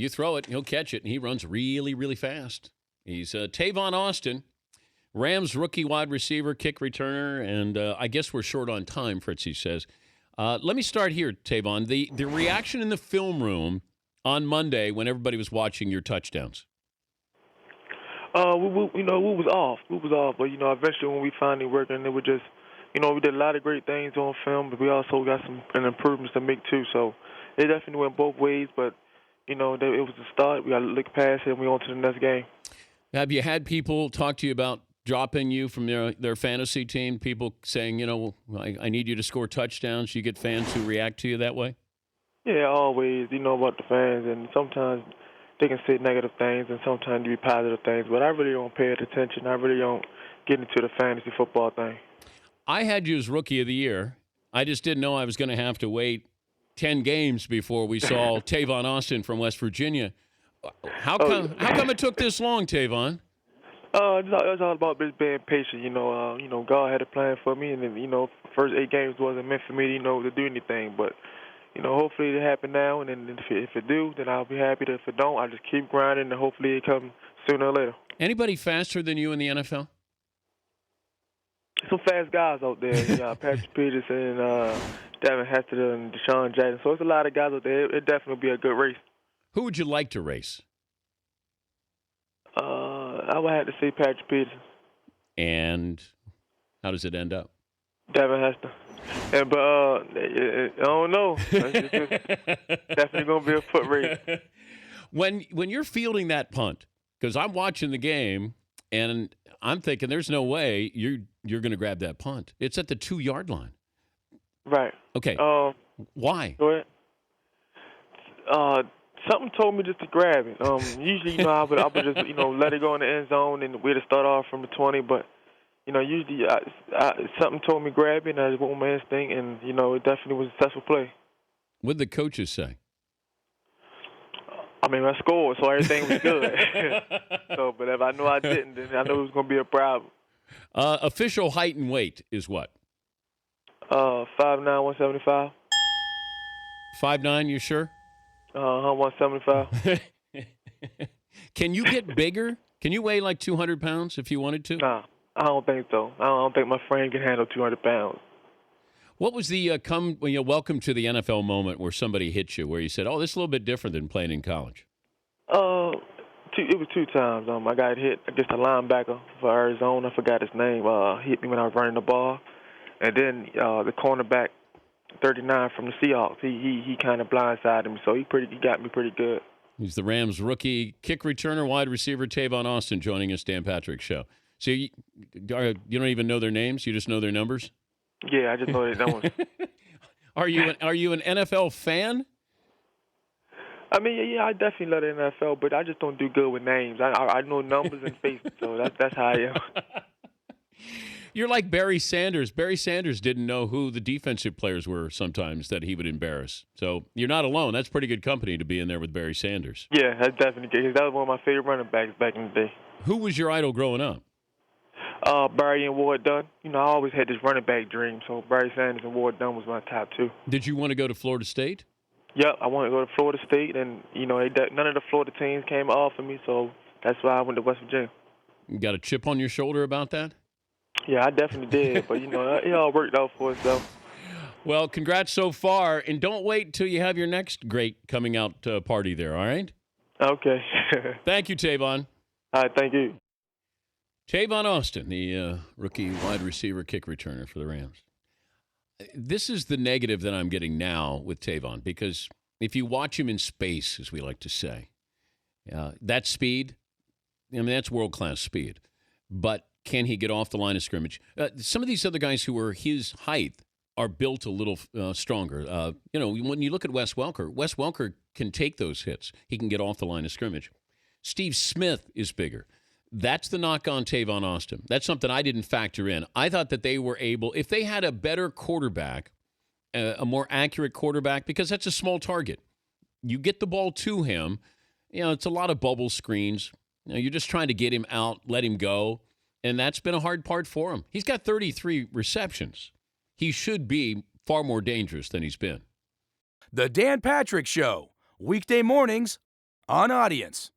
You throw it, he'll catch it, and he runs really, really fast. He's Tavon Austin, Rams rookie wide receiver, kick returner, and I guess we're short on time, Fritzy says. Let me start here, Tavon. The reaction in the film room on Monday when everybody was watching your touchdowns. We was off. We was off, but, eventually when we finally worked, and it was just, we did a lot of great things on film, but we also got some improvements to make, too. So it definitely went both ways, but, it was the start. We got to look past it, and we on to the next game. Have you had people talk to you about dropping you from their fantasy team? People saying, I need you to score touchdowns. You get fans who react to you that way? Yeah, always. You know about the fans, and sometimes they can say negative things, and sometimes they be positive things. But I really don't pay it attention. I really don't get into the fantasy football thing. I had you as Rookie of the Year. I just didn't know I was going to have to wait 10 games before we saw Tavon Austin from West Virginia. How come it took this long, Tavon? It's all about just being patient. God had a plan for me, and then, first 8 games wasn't meant for me, to do anything. But, hopefully it happen now, and then if it do, then I'll be happy. If it don't, I just keep grinding, and hopefully it comes sooner or later. Anybody faster than you in the NFL? Some fast guys out there. Patrick Peterson, Devin Hester, and Deshaun Jackson. So it's a lot of guys out there. It definitely be a good race. Who would you like to race? I would have to say Patrick Peterson. And how does it end up? Devin Hester. But I don't know. It's definitely going to be a foot race. When you're fielding that punt, because I'm watching the game, and I'm thinking there's no way you're going to grab that punt. It's at the 2-yard line. Right. Okay. Why? Go ahead. Something told me just to grab it. Usually, I would just, let it go in the end zone and we'd start off from the 20. But, usually something told me grab it, and I just went with my instinct, and, it definitely was a successful play. What did the coaches say? I mean, I scored, so everything was good. But if I knew I didn't, then I knew it was going to be a problem. Official height and weight is what? 5'9", 175. 5'9", you sure? 175. Can you get bigger? Can you weigh like 200 pounds if you wanted to? Nah, I don't think so. I don't think my frame can handle 200 pounds. What was the welcome to the NFL moment where somebody hit you, where you said, "Oh, this is a little bit different than playing in college"? It was 2 times. I got hit against a linebacker for Arizona. I forgot his name. He hit me when I was running the ball, and then the cornerback, 39 from the Seahawks. He kind of blindsided me, so he got me pretty good. He's the Rams rookie kick returner, wide receiver Tavon Austin joining us, Dan Patrick Show. So you don't even know their names; you just know their numbers. Yeah, I just know their numbers. Are you an NFL fan? I mean, yeah, I definitely love the NFL, but I just don't do good with names. I know numbers and faces, so that's how I am. You're like Barry Sanders. Barry Sanders didn't know who the defensive players were sometimes that he would embarrass. So you're not alone. That's pretty good company to be in there with Barry Sanders. Yeah, that's definitely good. That was one of my favorite running backs back in the day. Who was your idol growing up? Barry and Ward Dunn. I always had this running back dream, so Barry Sanders and Ward Dunn was my top 2. Did you want to go to Florida State? Yep, I wanted to go to Florida State, and, none of the Florida teams came off of me, so that's why I went to West Virginia. You got a chip on your shoulder about that? Yeah, I definitely did, but, it all worked out for itself. Well, congrats so far, and don't wait until you have your next great coming out party there, all right? Okay. Thank you, Tavon. All right, thank you. Tavon Austin, the rookie wide receiver kick returner for the Rams. This is the negative that I'm getting now with Tavon, because if you watch him in space, as we like to say, that speed, that's world-class speed. But can he get off the line of scrimmage? Some of these other guys who are his height are built a little stronger. When you look at Wes Welker can take those hits. He can get off the line of scrimmage. Steve Smith is bigger. That's the knock on Tavon Austin. That's something I didn't factor in. I thought that they were able, if they had a better quarterback, a more accurate quarterback, because that's a small target. You get the ball to him, it's a lot of bubble screens. You're just trying to get him out, let him go, and that's been a hard part for him. He's got 33 receptions. He should be far more dangerous than he's been. The Dan Patrick Show, weekday mornings on Audience.